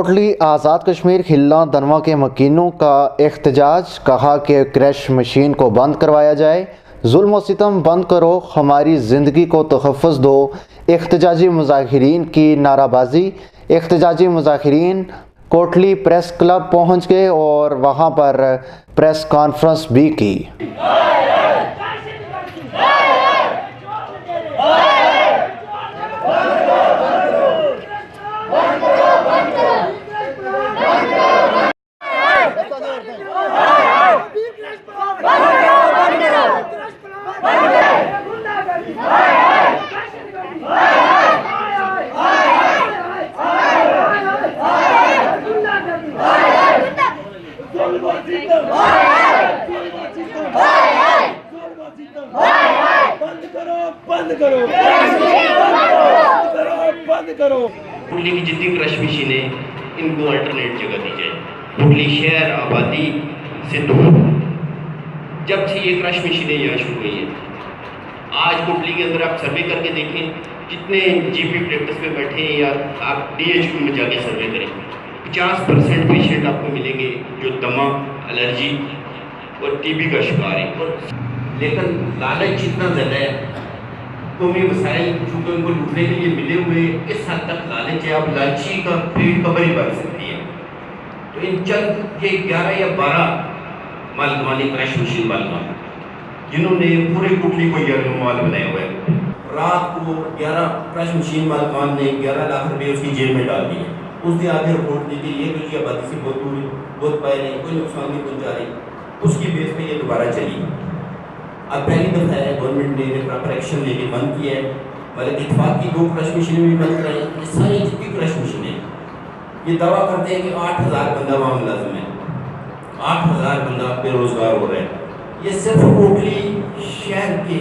कोटली आज़ाद कश्मीर खिल्ला दनवा के मकीनों का एहतजाज, कहा कि क्रश मशीन को बंद करवाया जाए। जुल्म व सितम बंद करो, हमारी ज़िंदगी को तहफ़्फ़ुज़ दो। एहतजाजी मुज़ाहिरीन की नाराबाजी। एहतजाजी मुज़ाहिरीन कोटली प्रेस क्लब पहुँच गए और वहाँ पर प्रेस कॉन्फ्रेंस भी की। बंद करो। कोटली की जितनी क्रश मशीनें, इनको अल्टरनेट जगह दी जाए। कोटली शहर आबादी से दूर। जब से ये क्रश मशीनें यहाँ शुरू हुई हैं, आज कोटली के अंदर आप सर्वे करके देखें, जितने जीपी प्रैक्टिस में बैठे हैं या आप DHQ में जाके सर्वे करें, 50% पेशेंट आपको मिलेंगे जो दमा, एलर्जी और TB का शिकार है। और लेकिन लालच इतना ज़्यादा है, कौमी वसाइल चूँकि उनको लूटने के लिए मिले हुए, इस हद तक लालच है, आप लालची का पेट कबर ही बन सकती है। तो इन चंद ये 11 या 12 मालकमानी क्रश मशीन मालकान, जिन्होंने पूरे कोटली को माल बनाया हुआ है, रात को 11 क्रश मशीन मालकान ने 11 लाख रुपये उसकी जेब में डाल दिए। उसने आगे रिपोर्ट दी थी, ये दुनिया आबादी से बहुत दूर, बहुत पाए नहीं, कोई नुकसान नहीं पहुँचा रही। उसकी बेस पे ये दोबारा चली। अब पहली दफ़ा है गवर्नमेंट ने प्रॉपर एक्शन लेके बंद किया है। मतलब इत्तेफाक की 2 क्रश मशीनें भी बंद कराई। ये सारी जितनी क्रश मशीनें ये दावा करते हैं कि 8000 बंदा वहाँ मुलाजिम है, 8000 बंदा बेरोजगार हो रहा है। ये सिर्फ कोटली शहर के